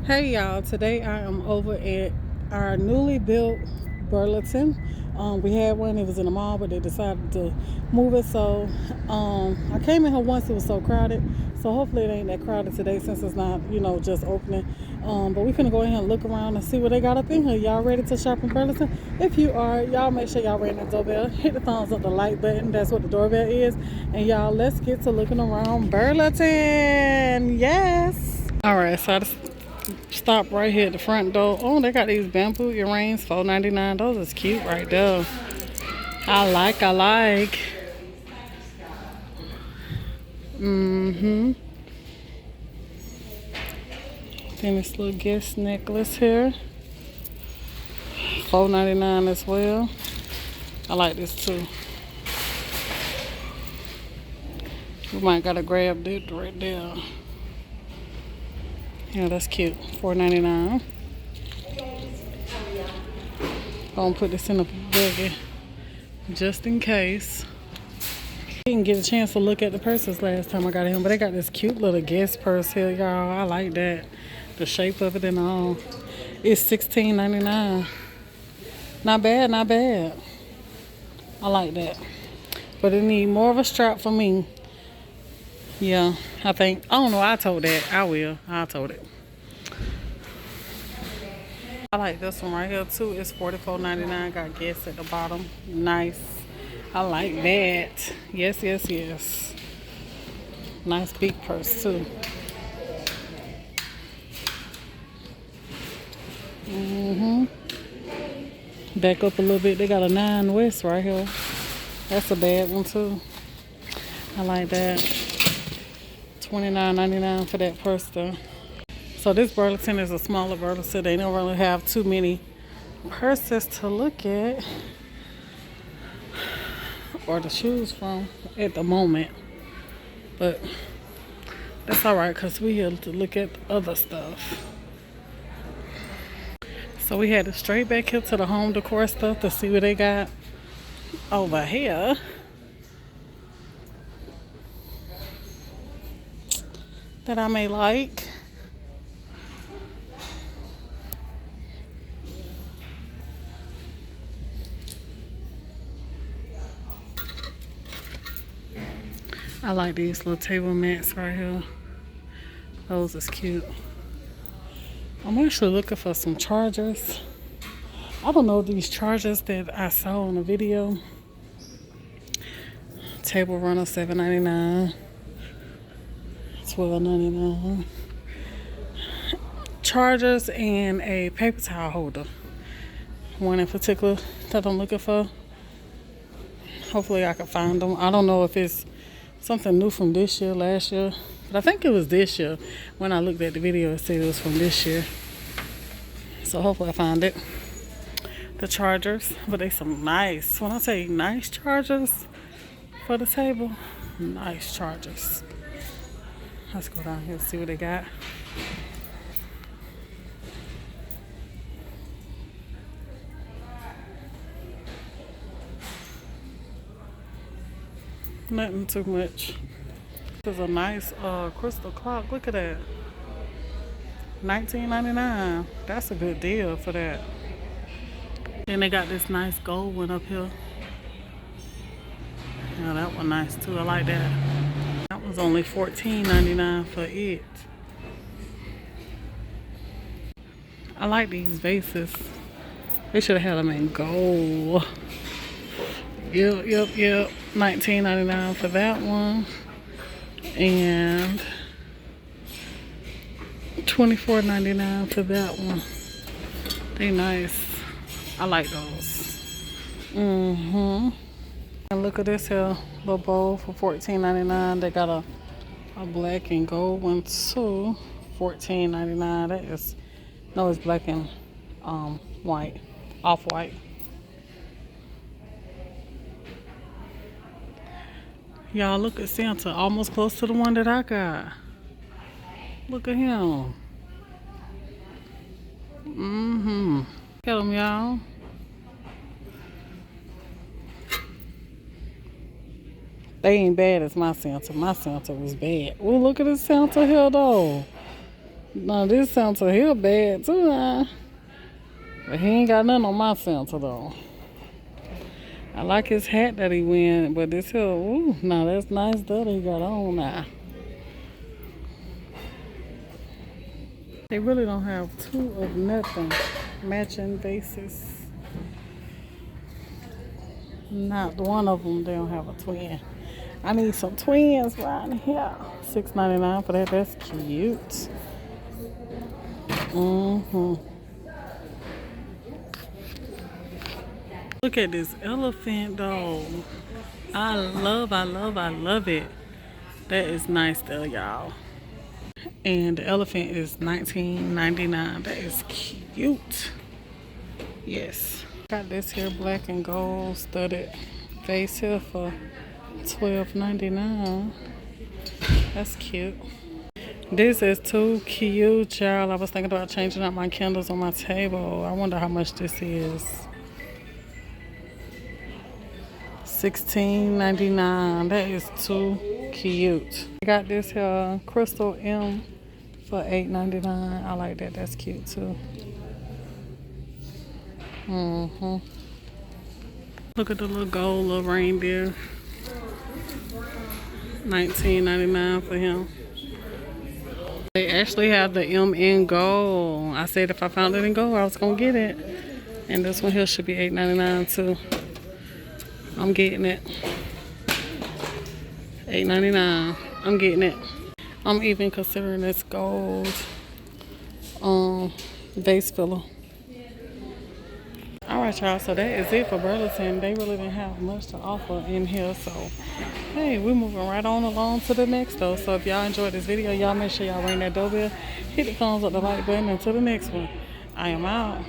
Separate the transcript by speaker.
Speaker 1: Hey y'all, today I am over at our newly built Burlington. We had one, it was in the mall, but they decided to move it. So I came in here once, it was so crowded. So hopefully it ain't that crowded today since it's not, just opening. But we finna go in here and look around and see what they got up in here. Y'all ready to shop in Burlington? If you are, y'all make sure y'all ring that doorbell. Hit the thumbs up, the like button. That's what the doorbell is. And y'all, let's get to looking around Burlington. Yes. All right, so I just stop right here at the front door. Oh, they got these bamboo earrings, $4.99. Those is cute right there. I like. Then this little guest necklace here, $4.99 as well. I like this too. We might gotta grab that right there. Yeah, that's cute. $4.99. Gonna put this in a buggy just in case. Didn't get a chance to look at the purses last time I got in, but they got this cute little guest purse here, y'all. I like that. The shape of it and all. It's $16.99. Not bad, not bad. I like that. But it need more of a strap for me. Yeah, I think. I don't know, I told that. I'll told it. I like this one right here too. It's $44.99. Got guests at the bottom. Nice. I like that. Yes. Nice big purse too. Back up a little bit. They got a 9 West right here. That's a bad one too. I like that. $29.99 for that purse though. So this Burlington is a smaller Burlington. They don't really have too many purses to look at or to choose from at the moment. But that's alright because we here to look at other stuff. So we had to straight back here to the home decor stuff to see what they got over here. That I may like. I like these little table mats right here. Those is cute. I'm actually looking for some chargers. I don't know these chargers that I saw on the video. Table runner, $7.99. $12.99. Chargers and a paper towel holder. One in particular that I'm looking for. Hopefully I can find them. I don't know if it's something new from this year, last year. But I think it was this year. When I looked at the video, it said it was from this year. So hopefully I find it. The chargers. But they some nice. When I say nice chargers for the table, nice chargers. Let's go down here and see what they got. Nothing too much. This is a nice crystal clock. Look at that. $19.99. That's a good deal for that. Then they got this nice gold one up here. Yeah, that one nice too. I like that. That was only $14.99 for it. I like these vases. They should have had them in gold. Yep. $19.99 for that one. And $24.99 for that one. They nice. I like those. And look at this here little bowl for $14.99. They got a black and gold one too. $14.99. That is, no, it's black and white, off-white. Y'all, look at Santa, almost close to the one that I got. Look at him. Look at him, y'all. They ain't bad as my Santa. My Santa was bad. Oh, look at this Santa here, though. Now this Santa here bad too now. But he ain't got nothing on my Santa though. I like his hat that he wearing, but this here, ooh, now that's nice that he got on now. They really don't have two of nothing. Matching vases. Not one of them, they don't have a twin. I need some twins right here. $6.99 for that. That's cute. Look at this elephant though. I love it. That is nice though, y'all. And the elephant is $19.99. That is cute. Yes. Got this here black and gold studded vase here for $12.99. That's cute. This is too cute, y'all. I was thinking about changing out my candles on my table. I wonder how much this is. $16.99. That is too cute. I got this here crystal M for $8.99. I like that. That's cute too. Look at the little gold little reindeer. $19.99 for him. They actually have the M in gold. I said if I found it in gold, I was gonna get it. And this one here should be $8.99 too. I'm getting it. $8.99. I'm getting it. I'm even considering this gold vase filler. Alright y'all, so that is it for Burlington. They really didn't have much to offer in here, so hey, we're moving right on along to the next though. So if y'all enjoyed this video, y'all make sure y'all ring that doorbell, hit the thumbs up, the like button, and to the next one. I am out.